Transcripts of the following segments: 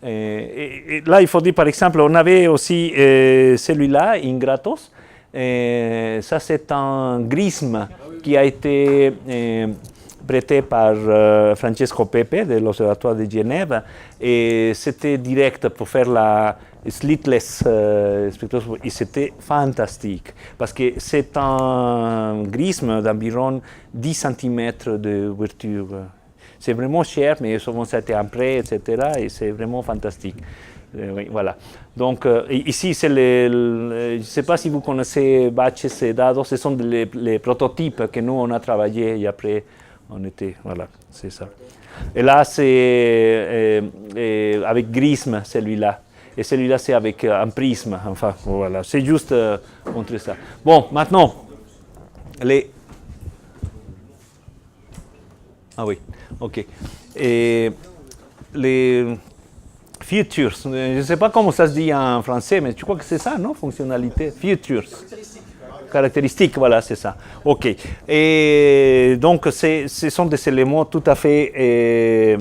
Et là, il faut dire, par exemple, on avait aussi celui-là, Ingratos. Ça, c'est un grisme qui a été prêté par Francesco Pepe de l'Observatoire de Genève. Et c'était direct pour faire la slitless spectroscopie. Et c'était fantastique parce que c'est un grisme d'environ 10 cm d'ouverture. C'est vraiment cher, mais souvent ça a été en prêt, etc. Et c'est vraiment fantastique. Oui, voilà. Donc ici, c'est je ne sais pas si vous connaissez Baches et Dados, ce sont les prototypes que nous, on a travaillé et après, on était, voilà, c'est ça. Et là, c'est avec grisme, celui-là. Et celui-là, c'est avec un prisme. Enfin, voilà, c'est juste montrer ça. Bon, maintenant, Ah oui, ok. Et les features, je ne sais pas comment ça se dit en français, mais je crois que c'est ça, non? Fonctionnalité, features. Caractéristiques, voilà, c'est ça. Ok. Et donc, ce sont des éléments tout à fait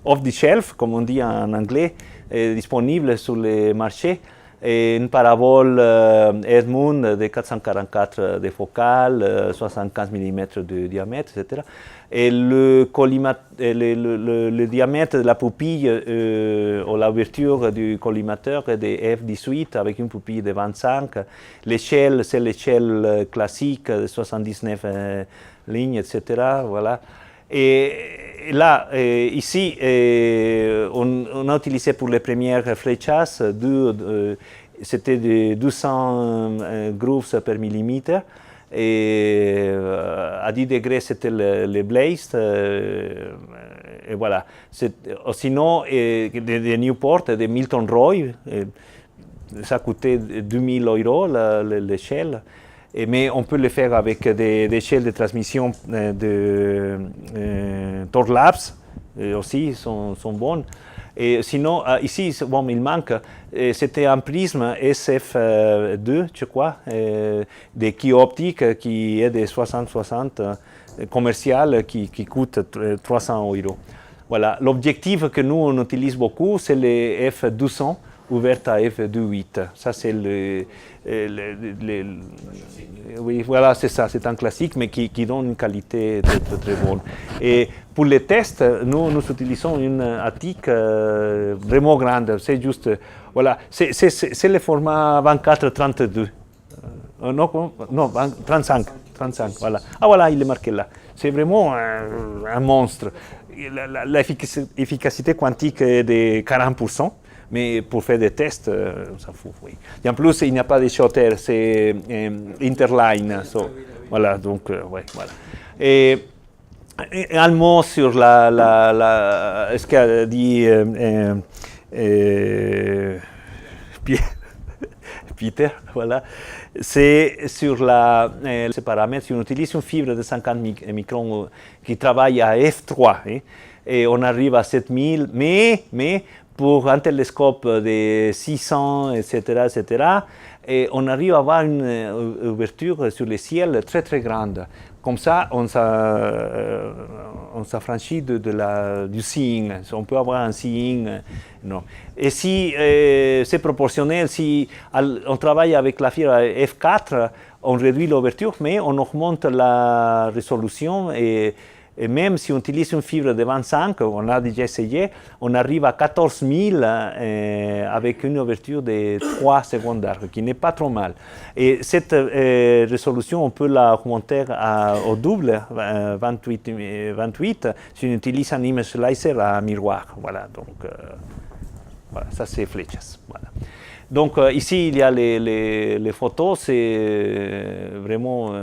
off the shelf, comme on dit en anglais, disponibles sur les marchés. Et une parabole Edmund de 444 de focale, 75 mm de diamètre, etc. Et le diamètre de la pupille ou l'ouverture du collimateur est de F18 avec une pupille de 25. L'échelle, c'est l'échelle classique de 79 lignes, etc. Voilà. Et là, ici, on a utilisé pour les premières flechas, c'était de 200 grooves per millimètre. Et à 10 degrés, c'était le Blaze. Et voilà. Sinon, de Newport, de Milton Roy, ça coûtait 2000 € l'échelle. Mais on peut le faire avec des échelles de transmission de Thorlabs, aussi sont bonnes. Et sinon, ici, bon, il manque, c'était un prisme SF2, je crois, des quilles optiques qui est de 60-60 commercial qui coûte 300 €. Voilà. L'objectif que nous, on utilise beaucoup, c'est le F200 ouvert à F2.8. Ça, c'est oui, voilà, c'est ça, c'est un classique, mais qui donne une qualité très, très, très bonne. Et pour les tests, nous utilisons une attique vraiment grande. C'est juste, voilà, c'est le format 24-32. Non, 35, voilà. Ah, voilà, il est marqué là. C'est vraiment un monstre. L'efficacité quantique est de 40%. Mais pour faire des tests, on s'en fout. Oui. Et en plus, il n'y a pas de shutter, c'est interline. Voilà, donc, ouais, voilà. Et un mot sur ce qu'a dit Peter, voilà. C'est sur ces paramètres. Si on utilise une fibre de 50 microns qui travaille à F3, et on arrive à 7000, mais pour un télescope de 600, etc., et on arrive à avoir une ouverture sur le ciel très très grande. Comme ça, on s'affranchit du seeing. On peut avoir un seeing. Non. Et si c'est proportionnel, si on travaille avec la fibre F4, on réduit l'ouverture, mais on augmente la résolution et même si on utilise une fibre de 25, on a déjà essayé, on arrive à 14 000 avec une ouverture de 3 secondes d'arc, qui n'est pas trop mal. Et cette résolution, on peut la augmenter au double, 28, si on utilise un image slicer à miroir. Voilà, donc voilà, ça c'est flechas. Voilà. Donc ici, il y a les photos, c'est vraiment...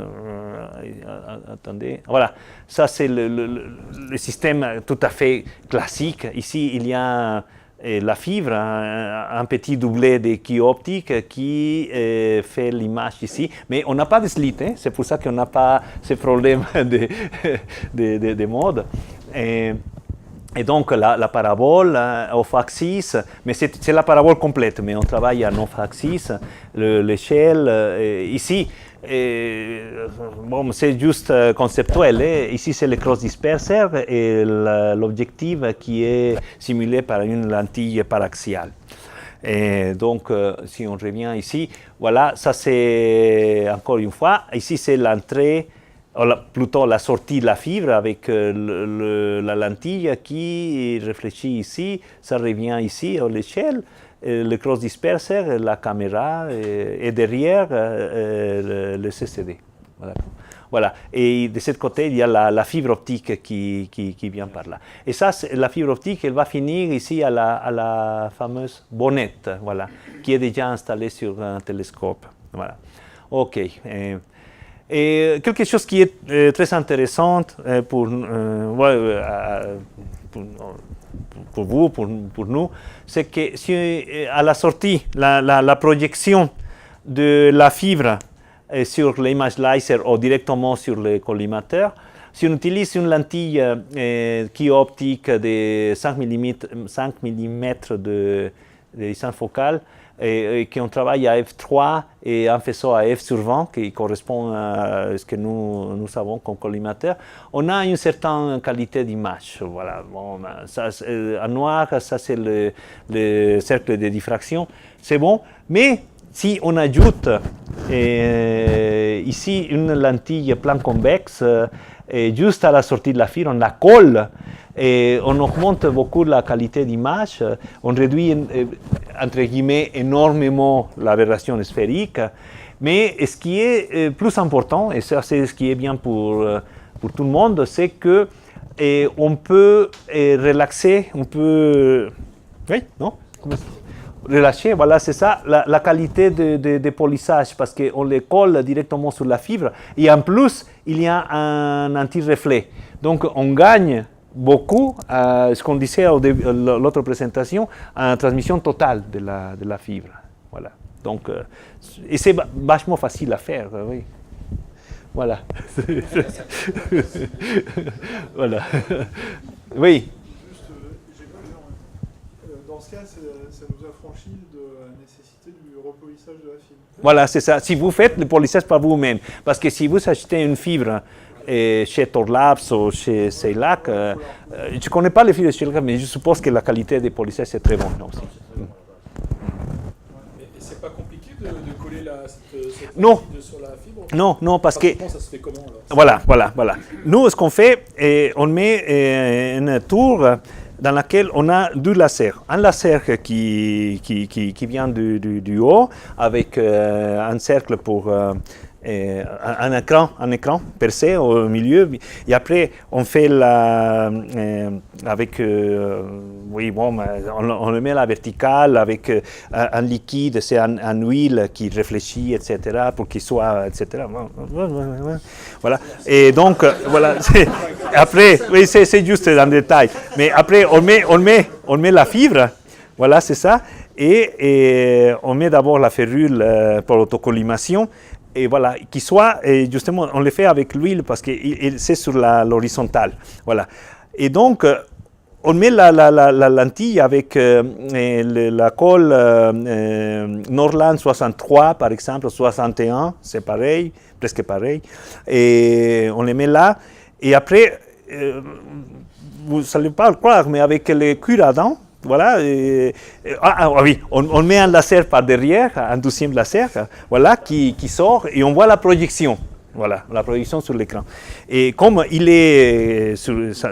attendez, voilà, ça c'est le système tout à fait classique. Ici, il y a la fibre, un petit doublet de quilles optiques qui fait l'image ici. Mais on n'a pas de slit, c'est pour ça qu'on n'a pas ce problème de mode. Et donc la parabole off-axis, mais c'est la parabole complète, mais on travaille en off-axis, l'échelle. Ici, Bon, c'est juste conceptuel. Ici, c'est le cross-disperser et l'objectif qui est simulé par une lentille paraxiale. Et donc, si on revient ici, voilà, ça c'est, encore une fois, ici c'est l'entrée, plutôt la sortie de la fibre avec la lentille qui réfléchit ici, ça revient ici à l'échelle. Le cross-disperser, la caméra et derrière le CCD. Voilà. Voilà. Et de ce côté, il y a la fibre optique qui vient par là. Et ça, la fibre optique, elle va finir ici à la fameuse bonnette, voilà, qui est déjà installée sur un télescope. Voilà. OK. Et quelque chose qui est très intéressant pour vous, pour nous, c'est que si à la sortie, la projection de la fibre sur l'image laser ou directement sur le collimateur, si on utilise une lentille qui est optique de 5 mm de distance focale, et qu'on travaille à f3 et en faisant à f sur 20, qui correspond à ce que nous savons comme collimateur, on a une certaine qualité d'image. Voilà. Bon, ça, en noir, ça c'est le cercle de diffraction, c'est bon, mais si on ajoute ici une lentille plan convexe, juste à la sortie de la fibre, on la colle, et on augmente beaucoup la qualité d'image, on réduit entre guillemets énormément l'aberration sphérique, mais ce qui est plus important, et ça c'est ce qui est bien pour tout le monde, c'est que on peut relaxer, on peut... Oui, non? Relâcher, voilà, c'est ça, la qualité de polissage, parce qu'on les colle directement sur la fibre, et en plus, il y a un anti-reflet. Donc, on gagne beaucoup, ce qu'on disait à l'autre présentation, en transmission totale de la fibre. Voilà. Donc, et c'est vachement facile à faire, oui. Voilà. Voilà. Oui. Dans ce cas, ça nous affranchit de la nécessité du repolissage de la fibre. Voilà, c'est ça. Si vous faites le polissage par vous-même, parce que si vous achetez une fibre chez Torlabs ou chez Ceilac, je ne connais pas les fibres de Ceilac, mais je suppose que la qualité des polissages est très bonne aussi. Et c'est pas compliqué de coller cette non. sur la fibre? Non, parce que... Ça se fait comment alors? Voilà. Nous, ce qu'on fait, on met une tour dans laquelle on a deux lasers. Un laser qui vient du haut, avec un cercle pour un écran percé au milieu. Et après, on fait avec... oui, bon, on le met à la verticale avec un liquide, c'est un huile qui réfléchit, etc., pour qu'il soit, etc. Voilà. Et donc, voilà. Après, oui, c'est juste dans le détail. Mais après, on met la fibre, voilà, c'est ça. Et on met d'abord la ferrule pour l'autocollimation. Et voilà, qui soit, et justement, on le fait avec l'huile parce que c'est sur l'horizontale. Voilà. Et donc, on met la lentille avec la colle Norland 63, par exemple, 61, c'est pareil, presque pareil. Et on les met là. Et après, vous n'allez pas le croire, mais avec le cure-dents, voilà, oui, on met un laser par derrière, un deuxième laser, voilà, qui sort et on voit la projection. Voilà, la projection sur l'écran. Et comme il est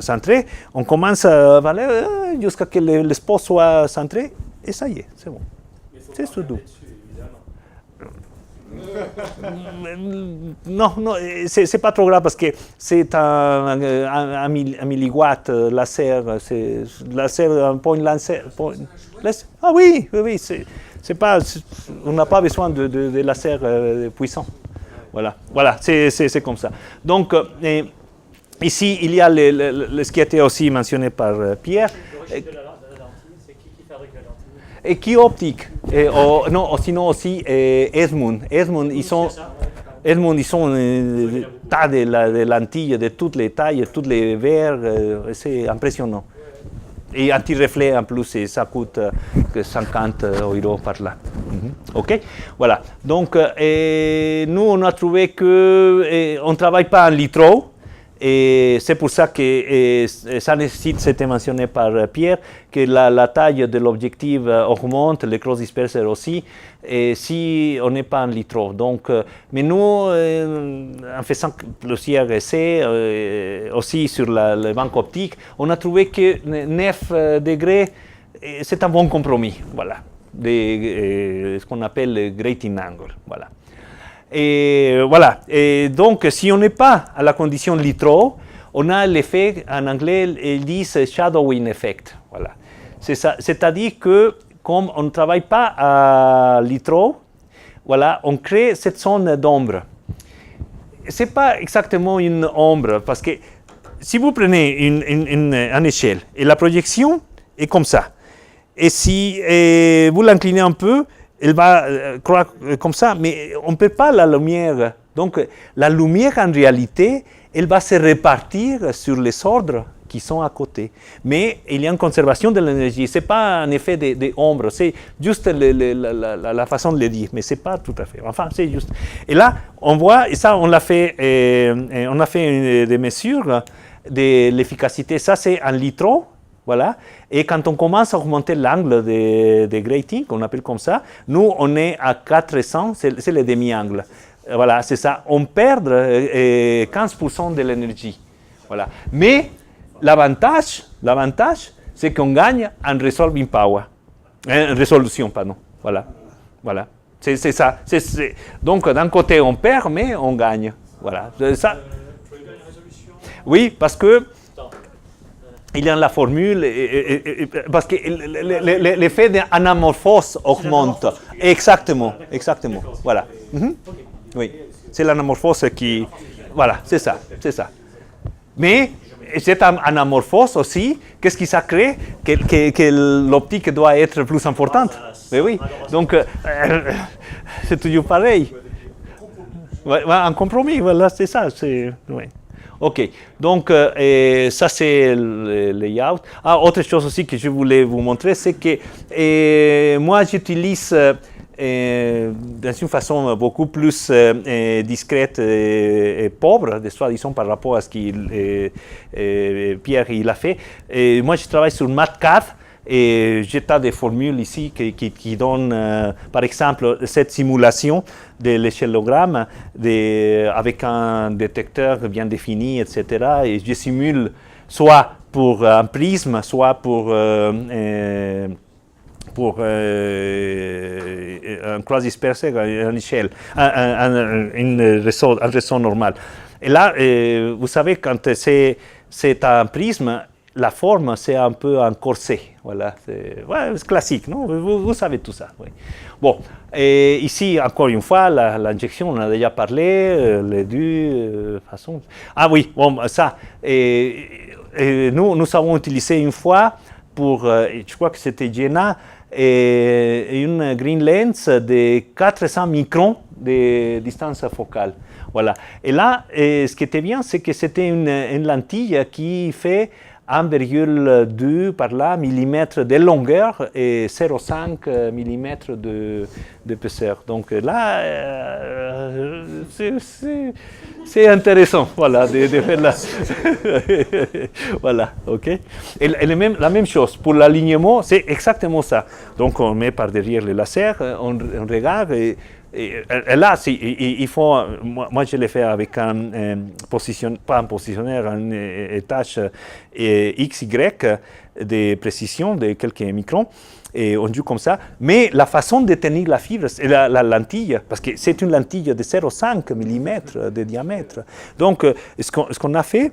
centré, on commence à aller jusqu'à ce que l'espace soit centré, et ça y est, c'est bon. C'est tout doux. Non, c'est pas trop grave parce que c'est un milliwatt laser, c'est un point laser. Ah oui, c'est pas, on n'a pas besoin de laser puissant. Voilà, c'est comme ça. Donc, ici, il y a ce qui a été aussi mentionné par Pierre. C'est qui fabrique la lentille? Et qui optique, sinon aussi Esmund. Esmund, ils sont tas de lentilles de toutes les tailles, toutes les verres, c'est impressionnant. Et anti-reflet en plus, ça coûte que 50 € par là. OK? Voilà. Donc, nous, on a trouvé qu'on ne travaille pas en litro. Et c'est pour ça que ça nécessite, c'était mentionné par Pierre, que la taille de l'objectif augmente, le cross disperser aussi, et si on n'est pas en litro. Donc, mais nous, en faisant plusieurs essais, aussi sur le banc optique, on a trouvé que 9 degrés, c'est un bon compromis, voilà, de ce qu'on appelle le grating angle, voilà. Et voilà. Et donc, si on n'est pas à la condition litro, on a l'effet, en anglais, ils disent shadowing effect. Voilà. C'est-à-dire que, comme on ne travaille pas à litro, voilà, on crée cette zone d'ombre. Ce n'est pas exactement une ombre, parce que si vous prenez une échelle, et la projection est comme ça, et si vous l'inclinez un peu, elle va croire comme ça, mais on ne peut pas la lumière. Donc, la lumière, en réalité, elle va se répartir sur les ordres qui sont à côté. Mais il y a une conservation de l'énergie. Ce n'est pas un effet d'ombre, c'est juste la façon de le dire, mais ce n'est pas tout à fait. Enfin, c'est juste. Et là, on voit, et ça, on a fait des mesures de l'efficacité. Ça, c'est en litro. Voilà. Et quand on commence à augmenter l'angle de grating, qu'on appelle comme ça, nous, on est à 400, c'est le demi-angle. Voilà, c'est ça. On perd 15% de l'énergie. Voilà. Mais l'avantage, c'est qu'on gagne en resolving power. Résolution, pardon. Voilà. Voilà. C'est ça. Donc, d'un côté, on perd, mais on gagne. Voilà. Ça. Oui, parce que il y a la formule, parce que l'effet d'anamorphose augmente. Exactement. Voilà. Oui, c'est l'anamorphose qui... Voilà, c'est ça. Mais cette anamorphose aussi, qu'est-ce qui ça crée? Que l'optique doit être plus importante. Mais oui, donc c'est toujours pareil. Ouais, un compromis, voilà, c'est ça. Ouais. OK, donc ça c'est le layout. Ah, autre chose aussi que je voulais vous montrer, c'est que moi j'utilise d'une façon beaucoup plus discrète et pauvre, disons par rapport à ce que Pierre il a fait. Et moi je travaille sur MATCAD. Et j'ai des formules ici qui donnent, par exemple, cette simulation de l'échellogramme avec un détecteur bien défini, etc. Et je simule soit pour un prisme, soit pour un cross dispersé, une échelle, un ressort normal. Et là, vous savez, quand c'est un prisme, la forme, c'est un peu un corset. Voilà, c'est classique, non? Vous savez tout ça. Oui. Bon, et ici, encore une fois, l'injection, on en a déjà parlé, les deux façons. Ah oui, bon, ça. Nous avons utilisé une fois pour, je crois que c'était Jenna, une green lens de 400 microns de distance focale. Voilà. Et là, ce qui était bien, c'est que c'était une lentille qui fait 1,2 par là millimètres de longueur et 0,5 millimètres d'épaisseur. Donc là, c'est intéressant, voilà, de faire là. Voilà, ok. Et la même chose, pour l'alignement, c'est exactement ça. Donc on met par derrière le laser, on regarde et là, il faut, moi je l'ai fait avec pas un positionneur, un étage XY de précision de quelques microns, et on joue comme ça. Mais la façon de tenir la fibre, la lentille, parce que c'est une lentille de 0,5 mm de diamètre. Donc, ce qu'on a fait,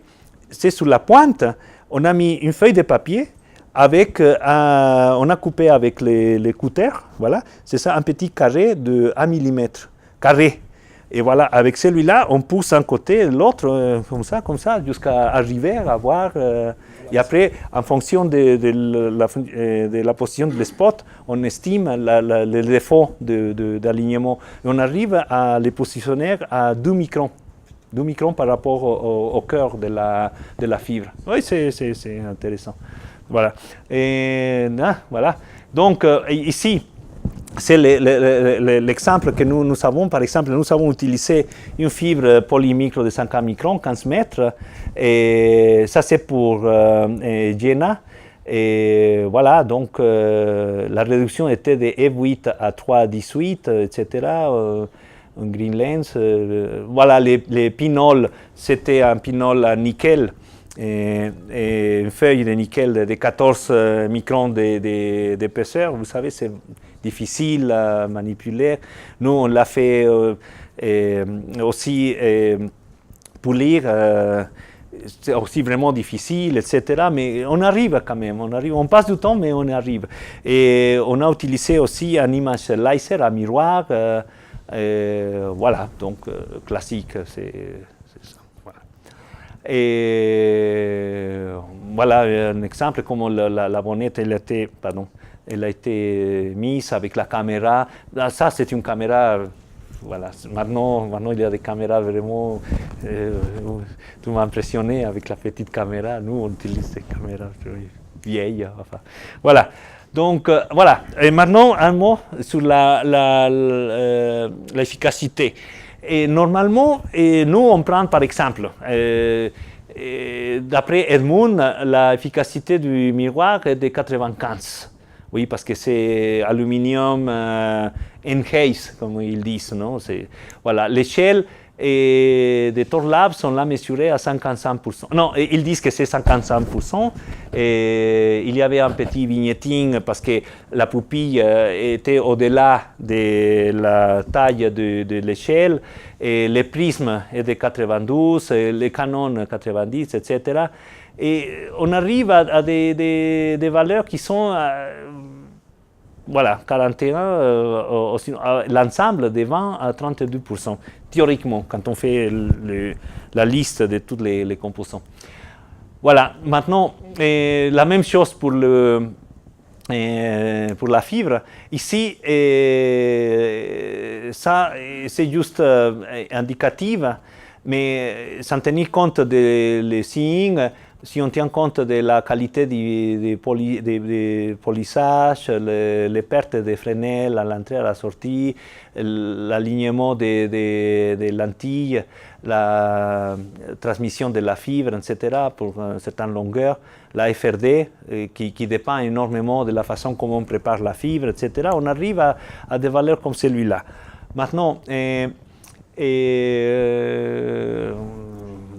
c'est sur la pointe, on a mis une feuille de papier, on a coupé avec les cutters, voilà, c'est ça, un petit carré de 1 mm, carré. Et voilà, avec celui-là, on pousse un côté, l'autre, comme ça, jusqu'à arriver à voir. Et après, en fonction de la position de spot, on estime le défaut d'alignement. Et on arrive à les positionner à 2 microns. 2 microns par rapport au cœur de la fibre. Oui, c'est intéressant. Voilà. Voilà. Donc, ici, c'est l'exemple que nous avons. Par exemple, nous avons utilisé une fibre polymicro de 50 microns, 15 mètres, et ça c'est pour Jena. Et voilà, donc la réduction était de F8 à 3,18, etc. Un green lens. Voilà, les pinoles, c'était un pinole à nickel. Et une feuille de nickel de 14 microns d'épaisseur. Vous savez, c'est difficile à manipuler. Nous, on l'a fait aussi polir. C'est aussi vraiment difficile, etc. Mais on arrive quand même. On passe du temps, mais on arrive. Et on a utilisé aussi une image laser à miroir. Voilà, donc classique, c'est ça. Voilà. Et voilà un exemple comment la bonnette elle a été mise avec la caméra. Ça, c'est une caméra. Voilà. Maintenant, il y a des caméras vraiment. Tu m'as impressionné avec la petite caméra. Nous, on utilise des caméras vieilles. Enfin, voilà. Donc, voilà. Et maintenant, un mot sur l'efficacité. Et normalement, nous, on prend par exemple, d'après Edmund, l'efficacité du miroir est de 95. Oui, parce que c'est aluminium enhanced, comme ils disent. Non? Voilà. L'échelle des Thorlabs sont là mesurées à 55%. Non, ils disent que c'est 55%. Et il y avait un petit vignetting parce que la pupille était au-delà de la taille de l'échelle. Et le prisme est de 92, et les canons 90, etc. Et on arrive à des valeurs qui sont, voilà, 41, l'ensemble de 20 à 32%, théoriquement, quand on fait la liste de tous les composants. Voilà, maintenant, la même chose pour la fibre. Ici, ça, c'est juste indicatif, mais sans tenir compte des signes, si on tient compte de la qualité du polissage, les pertes de Fresnel à l'entrée et à la sortie, l'alignement des lentilles, la transmission de la fibre, etc., pour une certaine longueur, la FRD, qui dépend énormément de la façon comment on prépare la fibre, etc., on arrive à des valeurs comme celui-là. Maintenant,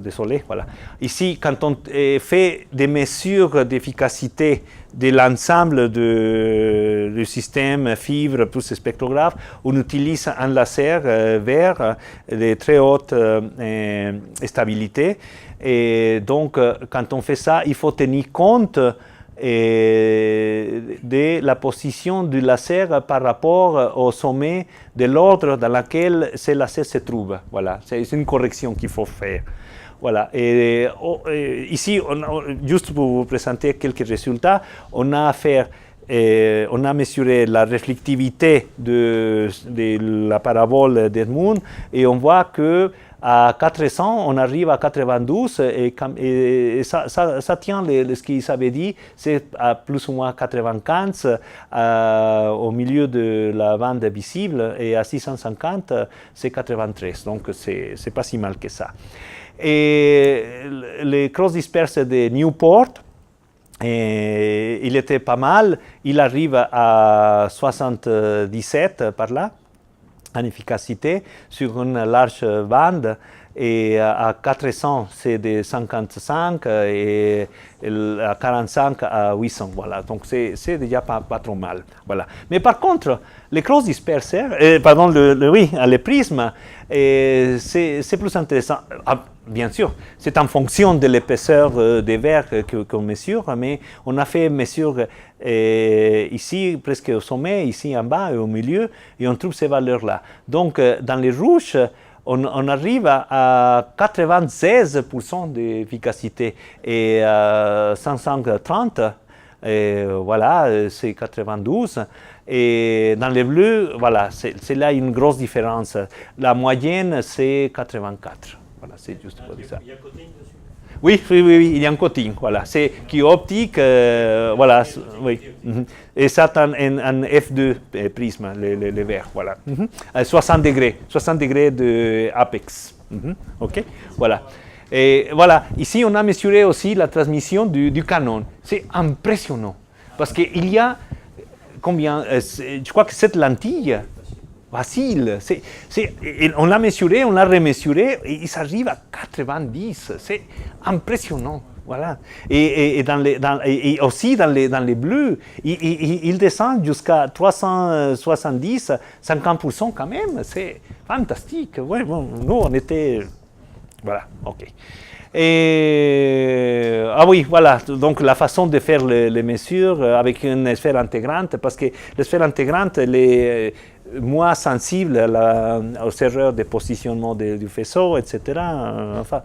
désolé, voilà. Ici, quand on fait des mesures d'efficacité de l'ensemble du système fibre plus spectrographe, on utilise un laser vert de très haute stabilité. Et donc, quand on fait ça, il faut tenir compte de la position du laser par rapport au sommet de l'ordre dans lequel ce laser se trouve. Voilà, c'est une correction qu'il faut faire. Voilà. Et ici, juste pour vous présenter quelques résultats, on a mesuré la réflectivité de la parabole d'Edmund et on voit que à 400, on arrive à 92 et ça tient ce qu'ils avaient dit, c'est à plus ou moins 95 au milieu de la bande visible et à 650, c'est 93. Donc, c'est pas si mal que ça. Et les cross disperses de Newport, il était pas mal, il arrive à 77 par là, en efficacité, sur une large bande, et à 400 c'est de 55 et à 45 à 800, voilà, donc c'est déjà pas trop mal, voilà. Mais par contre, les cross disperseurs, les prismes, c'est plus intéressant. Bien sûr, c'est en fonction de l'épaisseur des verres qu'on mesure, mais on a fait mesure ici presque au sommet, ici en bas et au milieu, et on trouve ces valeurs-là. Donc, dans les rouges, on arrive à 96% d'efficacité et 530, voilà, c'est 92. Et dans les bleus, voilà, c'est là une grosse différence. La moyenne, c'est 84. Voilà, c'est juste pour dire ça. Il y a coding dessus. Oui, oui, oui, oui, il y a un coating, voilà. C'est qui est optique, voilà, oui. Et ça, un F2 prisme, les verres, voilà. 60 degrés de apex. OK, voilà. Et voilà, ici on a mesuré aussi la transmission du canon. C'est impressionnant, parce qu'il y a combien, je crois que cette lentille, facile. On l'a mesuré, on l'a remesuré, et il s'arrive à 90. C'est impressionnant. Voilà. Et aussi dans les bleus, il descend jusqu'à 370, 50% quand même. C'est fantastique. Ouais, bon, nous, on était... Voilà, OK. Ah oui, voilà, donc la façon de faire les mesures avec une sphère intégrante, parce que la sphère intégrante, elle est moins sensible aux erreurs de positionnement du faisceau, etc. Enfin,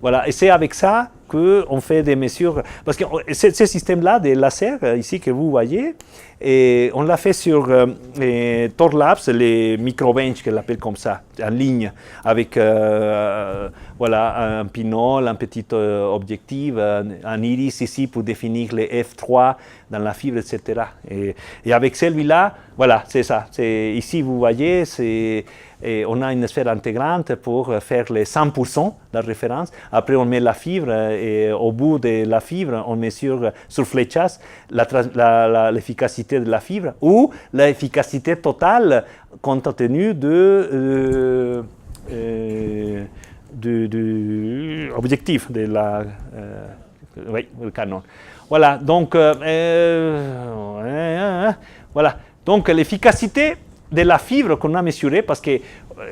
voilà, et c'est avec ça qu'on fait des mesures, parce que ce système-là des lasers, ici que vous voyez, et on l'a fait sur Thorlabs, les microbench, qu'elle appelle comme ça, en ligne, avec voilà, un pinole, un petit objectif, un iris ici pour définir les F3 dans la fibre, etc. Et avec celui-là, voilà, c'est ça. Ici, vous voyez, on a une sphère intégrante pour faire les 100% de la référence. Après, on met la fibre et au bout de la fibre, on mesure sur fléchage l'efficacité de la fibre ou l'efficacité totale compte tenu de objectif de la oui, le canon. Voilà, donc voilà. Donc l'efficacité de la fibre qu'on a mesurée, parce que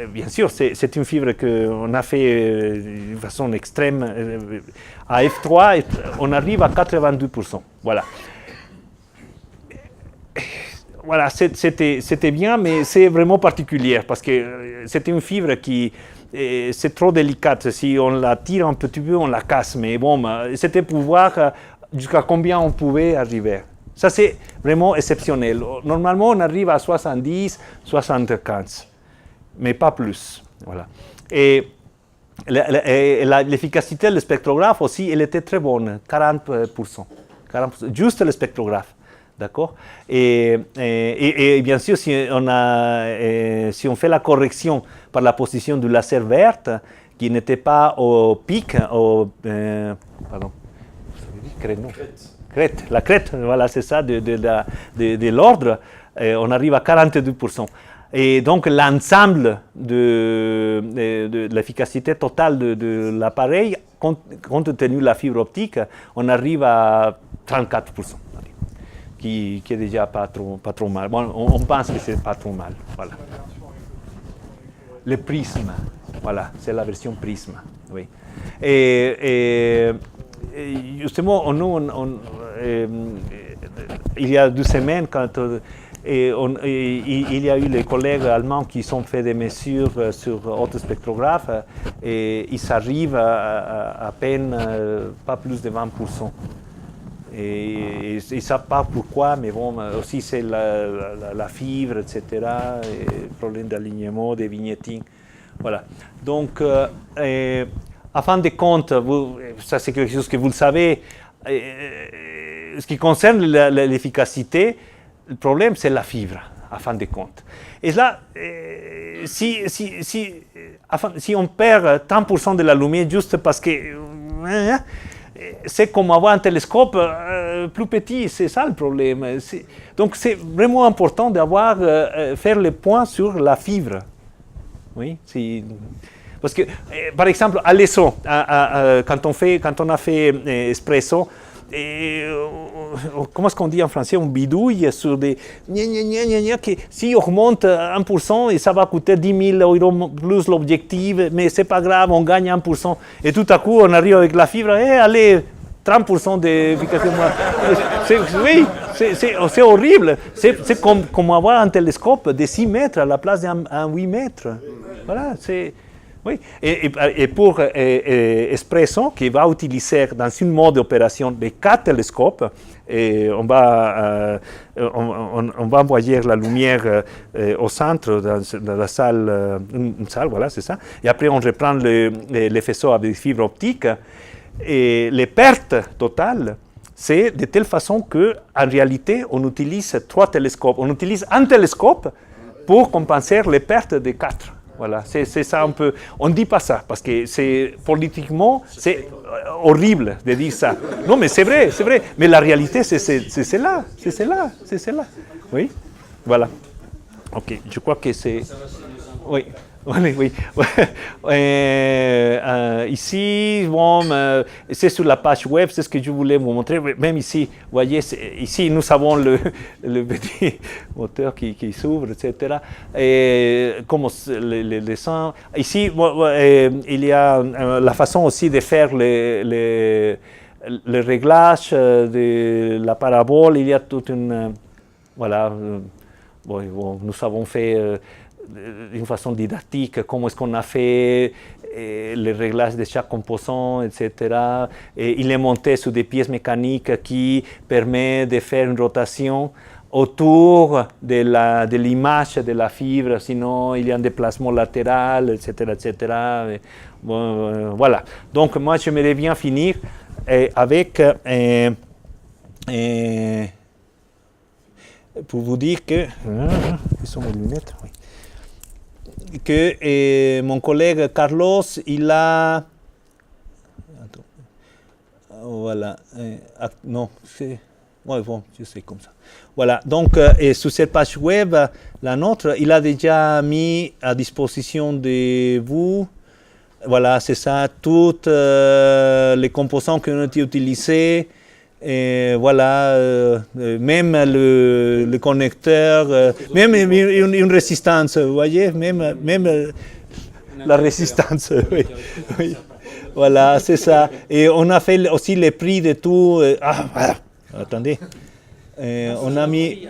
bien sûr c'est une fibre qu'on a fait de façon extrême à F3, on arrive à 82%. Voilà. Voilà, c'était bien, mais c'est vraiment particulier parce que c'était une fibre qui c'est trop délicate. Si on la tire un petit peu, on la casse. Mais bon, c'était pour voir jusqu'à combien on pouvait arriver. Ça, c'est vraiment exceptionnel. Normalement, on arrive à 70, 75, mais pas plus. Voilà. Et l'efficacité du spectrographe aussi, elle était très bonne, 40%. Juste le spectrographe. D'accord. Et bien sûr, si on fait la correction par la position du laser verte, qui n'était pas au pic, pardon, crête, la crête, voilà, c'est ça, de l'ordre, on arrive à 42%. Et donc, l'ensemble de l'efficacité totale de l'appareil, compte tenu de la fibre optique, on arrive à 34%. Qui est déjà pas trop mal. Bon, on pense que c'est pas trop mal. Voilà. Le prisme, voilà, c'est la version prisme. Oui. Et justement, il y a 2 semaines, quand il y a eu les collègues allemands qui ont fait des mesures sur autres spectrographes et ils arrivent à peine pas plus de 20%. Et ils ne savent pas pourquoi, mais bon, aussi c'est la fibre, etc., et problème d'alignement, de vignetting. Voilà. Donc, en fin de compte, ça c'est quelque chose que vous le savez, ce qui concerne l'efficacité, le problème c'est la fibre, en fin de compte. Et là, si on perd 30% de la lumière juste parce que... c'est comme avoir un télescope plus petit, c'est ça le problème. Donc c'est vraiment important d'avoir faire le point sur la fibre. Oui, parce que par exemple à l'ESO, quand on a fait espresso, comment est-ce qu'on dit en français, on bidouille sur des que si on remonte 1% et ça va coûter 10 000 € plus l'objectif, mais c'est pas grave, on gagne 1%. Et tout à coup, on arrive avec la fibre, allez, 30% d'efficacité. Oui, c'est horrible. C'est comme avoir un télescope de 6 mètres à la place d'un 8 mètres. Voilà, c'est... Oui. Et pour Espresso, qui va utiliser dans une mode d'opération de 4 télescopes, et on va envoyer la lumière au centre, dans la salle, une salle, voilà, c'est ça. Et après, on reprend les faisceaux avec fibre optique. Et les pertes totales, c'est de telle façon qu'en réalité, on utilise 3 télescopes. On utilise un télescope pour compenser les pertes de 4. Voilà, c'est ça un peu. On ne dit pas ça, parce que c'est politiquement, c'est horrible de dire ça. Non, mais c'est vrai, c'est vrai. Mais la réalité, c'est cela, c'est cela, c'est cela. Oui, voilà. Ok, je crois que c'est... Oui. Oui, oui. Ici, bon, c'est sur la page web, c'est ce que je voulais vous montrer. Même ici, vous voyez, ici nous avons le petit moteur qui s'ouvre, etc. Et comme les dessins. Ici, bon, il y a la façon aussi de faire le réglage de la parabole. Il y a toute une... voilà. Bon, nous avons fait... d'une façon didactique, comment est-ce qu'on a fait les réglages de chaque composant, etc. Et il est monté sur des pièces mécaniques qui permettent de faire une rotation autour de l'image de la fibre, sinon il y a un déplacement latéral, etc. etc. Et, bon, voilà. Donc moi, j'aimerais bien finir avec... pour vous dire que... Quelles sont mes lunettes? Oui. Que mon collègue Carlos, il a... Attends. Voilà. Non, c'est... Ouais, bon, je sais comme ça. Voilà. Donc, sur cette page web, la nôtre, il a déjà mis à disposition de vous, voilà, c'est ça, toutes les composants qui ont été utilisés. Et voilà, même le connecteur, même une résistance, vous voyez, même la résistance. Oui, oui. Voilà, c'est ça. Et on a fait aussi les prix de tout. Voilà. Attendez. On a mis.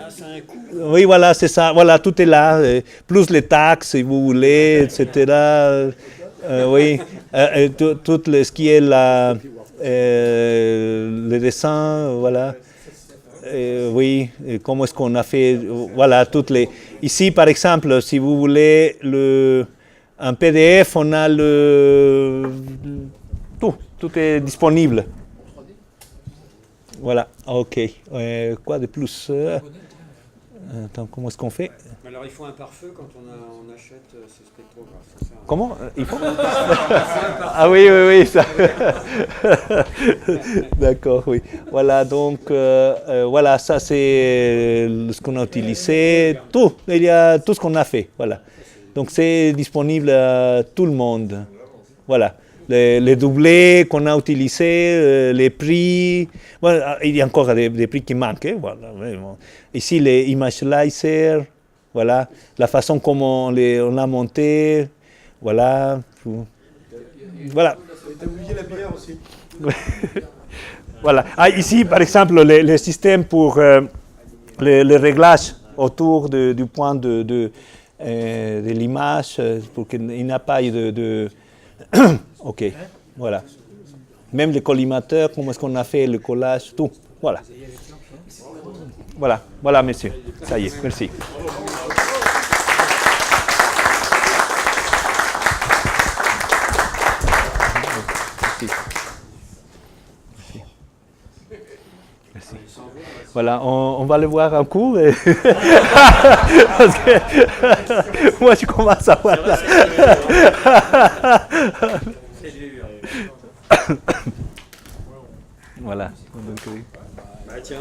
Oui, voilà, c'est ça. Voilà, tout est là. Plus les taxes, si vous voulez, etc. Oui, tout ce qui est là. Les dessins, voilà. Oui, comment est-ce qu'on a fait, voilà, toutes les... Ici, par exemple, si vous voulez un PDF, on a tout est disponible. Voilà, ok. Quoi de plus? Attends, comment est-ce qu'on fait? Alors il faut un pare-feu quand on achète ce spectrographe, c'est ça? Comment? Il faut Ah oui, oui, oui, ça. D'accord, oui. Voilà, donc, voilà, ça c'est ce qu'on a utilisé. Tout, il y a tout ce qu'on a fait, voilà. Donc c'est disponible à tout le monde. Voilà. Les doublés qu'on a utilisés, les prix. Voilà, il y a encore des prix qui manquent. Hein, voilà. Ici, les image laser. Voilà, la façon comment on l'a monté, voilà. Voilà. T'as oublié la bière aussi. Voilà. Ah, ici, par exemple, le système pour le réglage autour du point de l'image, pour qu'il n'y ait pas de... OK, voilà. Même le collimateur, comment est-ce qu'on a fait le collage, tout. Voilà. Voilà, voilà, monsieur. Ça y est, merci. Merci. Voilà, on va le voir en cours. Parce que moi, je commence à voir là. Voilà. Donc, Bah tiens.